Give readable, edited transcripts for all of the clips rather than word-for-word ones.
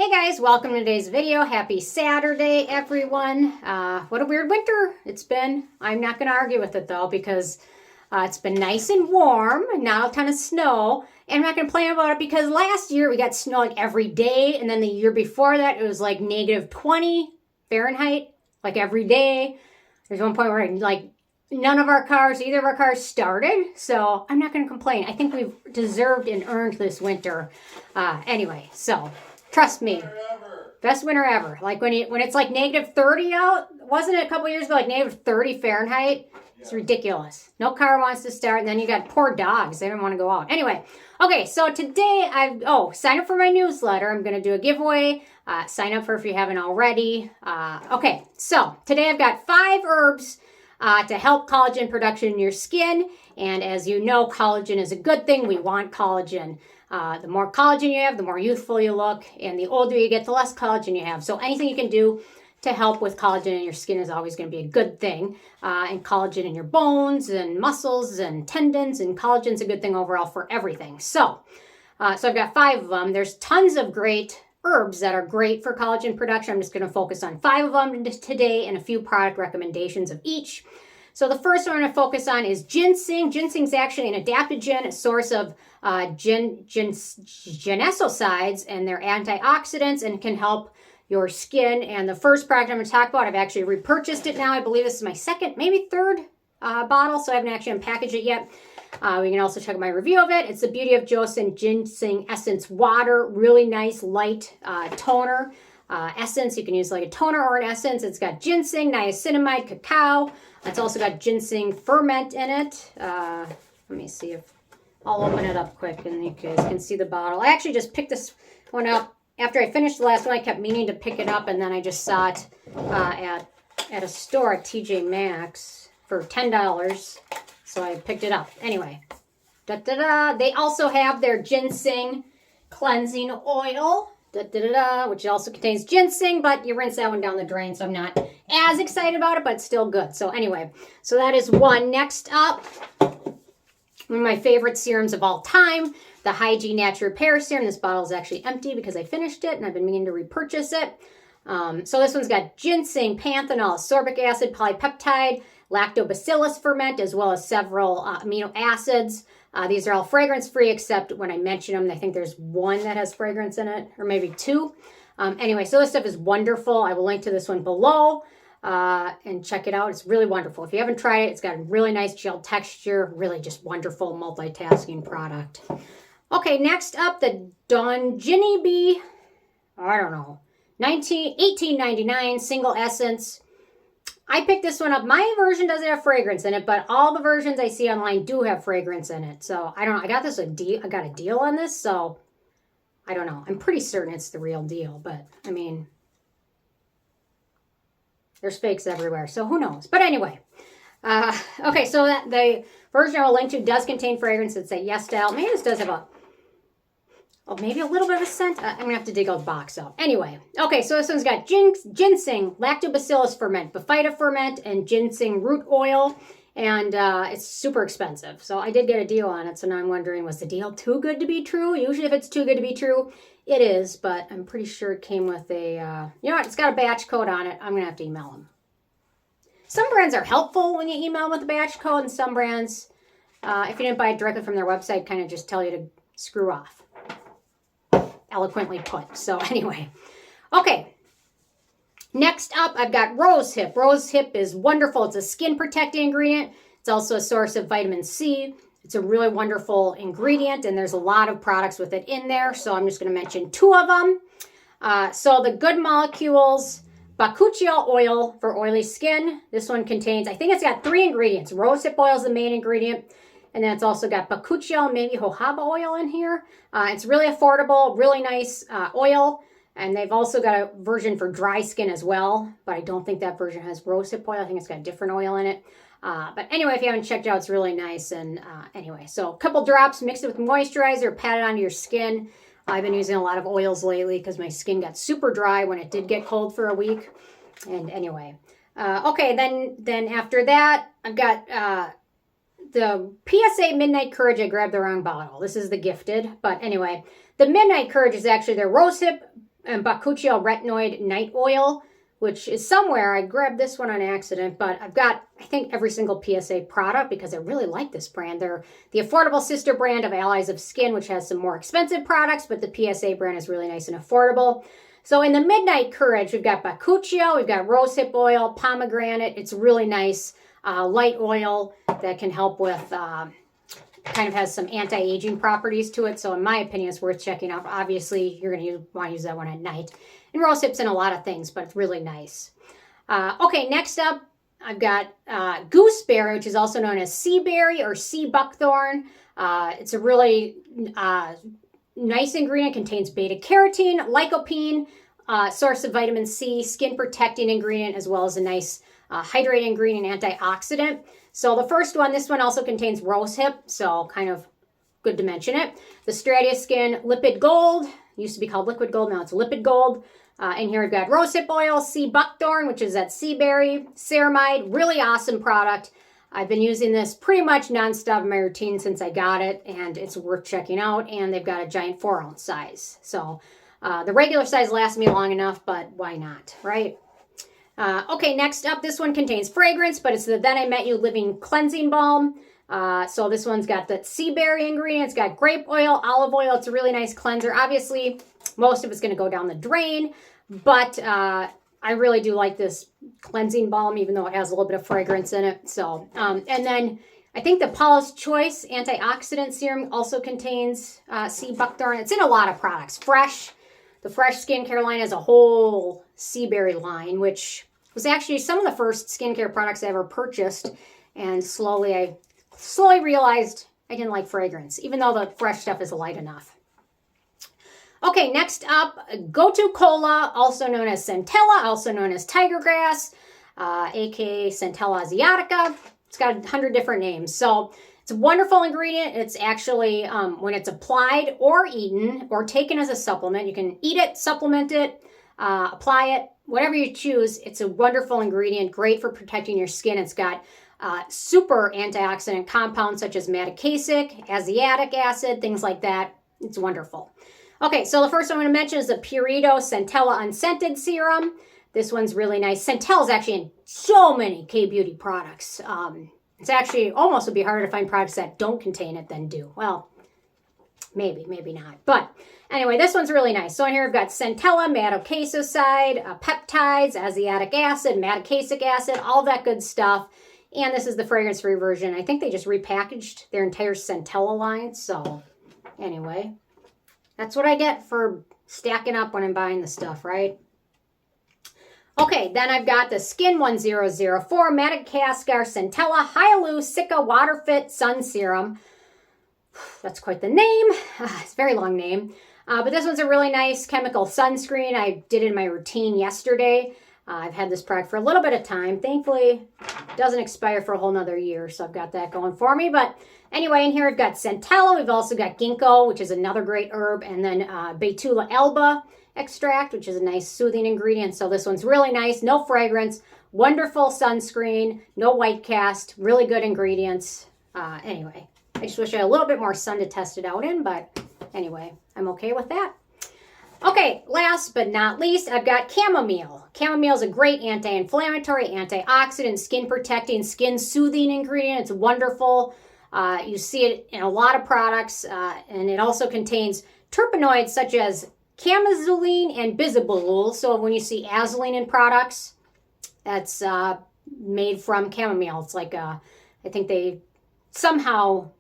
Hey guys, welcome to today's video. Happy Saturday, everyone. What a weird winter it's been. I'm not going to argue with it though because it's been nice and warm, not a ton of snow. And I'm not going to complain about it because last year we got snow like every day. And then the year before that, it was like negative 20 Fahrenheit, like every day. There's one point where like none of our cars, either of our cars started. So I'm not going to complain. I think we've deserved and earned this winter. Anyway, so... Trust me, best winter ever. Like when it's like negative 30 out, wasn't it a couple years ago, like negative 30 Fahrenheit? It's ridiculous. No car wants to start, and then you got poor dogs. They don't want to go out. Anyway, okay, so today sign up for my newsletter. I'm going to do a giveaway. Sign up for if you haven't already. Okay, so today I've got 5 herbs to help collagen production in your skin. And as you know, collagen is a good thing. We want collagen. The more collagen you have, the more youthful you look, and the older you get, the less collagen you have. So anything you can do to help with collagen in your skin is always going to be a good thing. And collagen in your bones and muscles and tendons, and collagen's a good thing overall for everything. So I've got 5 of them. There's tons of great herbs that are great for collagen production. I'm just going to focus on 5 of them today and a few product recommendations of each. So the first one I'm going to focus on is ginseng. Ginseng is actually an adaptogen, a source of ginecosides, and they're antioxidants and can help your skin. And the first product I'm going to talk about, I've actually repurchased it now. I believe this is my second, maybe third bottle, so I haven't actually unpackaged it yet. We can also check my review of it. It's the beauty of Joseon Ginseng Essence Water. Really nice, light toner essence. You can use like a toner or an essence. It's got ginseng, niacinamide, cacao. It's also got ginseng ferment in it. Let me see if I'll open it up quick and you guys can see the bottle. I actually just picked this one up. After I finished the last one, I kept meaning to pick it up, and then I just saw it at a store at TJ Maxx for $10. So I picked it up. Anyway, they also have their ginseng cleansing oil, which also contains ginseng, but you rinse that one down the drain, so I'm not as excited about it, but it's still good. So anyway, so that is one. Next up, one of my favorite serums of all time, the Hyggee Natural Repair Serum. This bottle is actually empty because I finished it and I've been meaning to repurchase it. So this one's got ginseng, panthenol, ascorbic acid, polypeptide, lactobacillus ferment, as well as several amino acids. These are all fragrance-free, except when I mention them, I think there's one that has fragrance in it, or maybe 2. Anyway, so this stuff is wonderful. I will link to this one below and check it out. It's really wonderful. If you haven't tried it, it's got a really nice gel texture, really just wonderful multitasking product. Okay, next up, the Donginbi, I don't know, $18.99 single essence. I picked this one up. My version doesn't have fragrance in it, but all the versions I see online do have fragrance in it. So I don't know. I got a deal on this, so I don't know. I'm pretty certain it's the real deal, but I mean, there's fakes everywhere, so who knows? But anyway, okay, so the version I will link to does contain fragrance. It's a yes style. Maybe this does have maybe a little bit of a scent. I'm gonna have to dig out the box out. Anyway, okay, so this one's got ginseng, lactobacillus ferment, Bifida ferment, and ginseng root oil, and it's super expensive. So I did get a deal on it, so now I'm wondering, was the deal too good to be true? Usually if it's too good to be true, it is, but I'm pretty sure it came with a, you know what, it's got a batch code on it. I'm gonna have to email them. Some brands are helpful when you email with a batch code, and some brands, if you didn't buy it directly from their website, kind of just tell you to screw off. Eloquently put. So anyway, okay. Next up, I've got Rosehip. Rosehip is wonderful. It's a skin protecting ingredient. It's also a source of vitamin C. It's a really wonderful ingredient, and there's a lot of products with it in there. So I'm just going to mention 2 of them. So the Good Molecules Bakuchiol oil for oily skin. This one contains, I think it's got 3 ingredients. Rosehip oil is the main ingredient. And then it's also got Bakuchiol, maybe jojoba oil in here. It's really affordable, really nice oil. And they've also got a version for dry skin as well. But I don't think that version has rosehip oil. I think it's got different oil in it. But anyway, if you haven't checked it out, it's really nice. And anyway, so a couple drops, mix it with moisturizer, pat it onto your skin. I've been using a lot of oils lately because my skin got super dry when it did get cold for a week. And anyway, okay, then after that, I've got... the PSA Midnight Courage, I grabbed the wrong bottle. This is the gifted. But anyway, the Midnight Courage is actually their Rosehip Bakuchiol Retinoid Night Oil, which is somewhere. I grabbed this one on accident, but I've got, I think, every single PSA product because I really like this brand. They're the affordable sister brand of Allies of Skin, which has some more expensive products, but the PSA brand is really nice and affordable. So in the Midnight Courage, we've got Bakuchiol, we've got Rosehip Oil, Pomegranate. It's really nice light oil that can help with, kind of has some anti-aging properties to it. So in my opinion, it's worth checking out. Obviously, you're going to want to use that one at night. And Rosehip's in a lot of things, but it's really nice. Okay, next up, I've got Gooseberry, which is also known as Seaberry or Seabuckthorn. It's a really nice ingredient, contains beta-carotene, lycopene, source of vitamin C, skin-protecting ingredient, as well as a nice hydrating ingredient, antioxidant. So the first one, this one also contains rosehip, so kind of good to mention it. The Stratia Skin Lipid Gold, used to be called Liquid Gold, now it's Lipid Gold. And here we've got Rosehip Oil, Seabuckthorn, which is that Seaberry, Ceramide, really awesome product. I've been using this pretty much nonstop in my routine since I got it, and it's worth checking out. And they've got a giant 4-ounce size. So the regular size lasts me long enough, but why not, right? Okay, next up, this one contains fragrance, but it's the Then I Met You Living Cleansing Balm. So this one's got the Seaberry ingredient. It's got grape oil, olive oil. It's a really nice cleanser. Obviously, most of it's going to go down the drain, but I really do like this cleansing balm, even though it has a little bit of fragrance in it. So, and then I think the Paula's Choice Antioxidant Serum also contains Seabuckthorn. It's in a lot of products. The Fresh skincare line has a whole Seaberry line, which was actually some of the first skincare products I ever purchased. And I slowly realized I didn't like fragrance, even though the fresh stuff is light enough. Okay, next up, Gotu Kola, also known as Centella, also known as Tiger Grass, aka Centella asiatica. It's got 100 different names. So it's a wonderful ingredient. It's actually, when it's applied or eaten or taken as a supplement, you can eat it, supplement it, apply it, whatever you choose. It's a wonderful ingredient, great for protecting your skin. It's got super antioxidant compounds such as madecassic, asiatic acid, things like that. It's wonderful. Okay, so the first one I'm going to mention is the Purito Centella Unscented Serum. This one's really nice. Centella is actually in so many K-Beauty products. It's actually almost would be harder to find products that don't contain it than do. Well, maybe not. But anyway, this one's really nice. So in here we've got Centella, madecassoside, peptides, asiatic acid, madecassic acid, all that good stuff. And this is the fragrance-free version. I think they just repackaged their entire Centella line. So anyway, that's what I get for stacking up when I'm buying the stuff, right? Okay, then I've got the Skin 1004 Madagascar Centella Hyalu Sika Water Fit Sun Serum. That's quite the name. It's a very long name. But this one's a really nice chemical sunscreen. I did it in my routine yesterday. I've had this product for a little bit of time. Thankfully, it doesn't expire for a whole nother year, so I've got that going for me. But anyway, in here I've got Centella. We've also got ginkgo, which is another great herb, and then Betula alba extract, which is a nice soothing ingredient. So this one's really nice. No fragrance. Wonderful sunscreen. No white cast. Really good ingredients. Anyway, I just wish I had a little bit more sun to test it out in, but anyway, I'm okay with that. Okay, last but not least, I've got chamomile. Chamomile is a great anti-inflammatory, antioxidant, skin-protecting, skin-soothing ingredient. It's wonderful. You see it in a lot of products, and it also contains terpenoids such as camisolene and bisabolol. So when you see azulene in products, that's made from chamomile. It's like, I think they somehow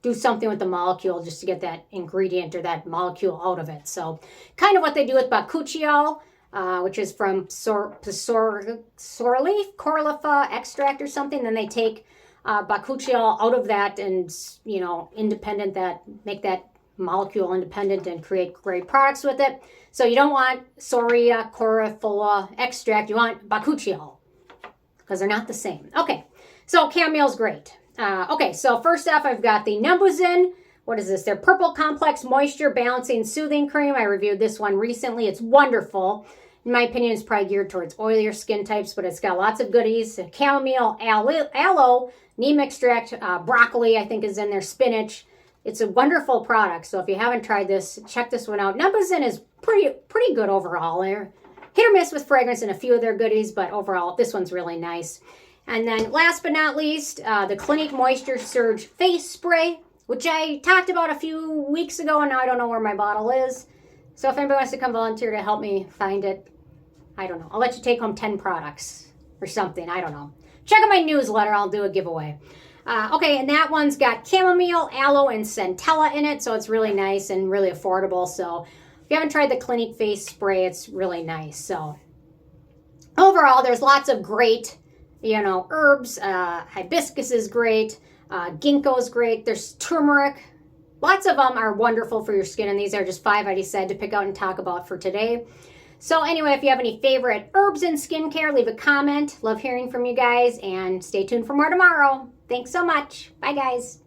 do something with the molecule just to get that ingredient or that molecule out of it. So kind of what they do with Bakuchiol, which is from sorleaf, coralifa extract or something. Then they take Bakuchiol out of that and, independent make that molecule independent and create great products with it. So you don't want Soria coralifa extract. You want Bakuchiol because they're not the same. Okay, so chamomile's great. Okay, so first off, I've got the Numbuzin. What is this? Their Purple Complex Moisture Balancing Soothing Cream. I reviewed this one recently. It's wonderful. In my opinion, it's probably geared towards oilier skin types, but it's got lots of goodies. Chamomile, aloe, neem extract, broccoli, I think is in there, spinach. It's a wonderful product. So if you haven't tried this, check this one out. Numbuzin is pretty good overall. They're hit or miss with fragrance in a few of their goodies, but overall, this one's really nice. And then last but not least, the Clinique Moisture Surge Face Spray, which I talked about a few weeks ago, and now I don't know where my bottle is. So if anybody wants to come volunteer to help me find it, I don't know. I'll let you take home 10 products or something. I don't know. Check out my newsletter. I'll do a giveaway. Okay, and that one's got chamomile, aloe, and centella in it, so it's really nice and really affordable. So if you haven't tried the Clinique Face Spray, it's really nice. So overall, there's lots of great, herbs. Hibiscus is great. Ginkgo is great. There's turmeric. Lots of them are wonderful for your skin, and these are just 5 I decided to pick out and talk about for today. So anyway, if you have any favorite herbs in skincare, leave a comment. Love hearing from you guys, and stay tuned for more tomorrow. Thanks so much. Bye, guys.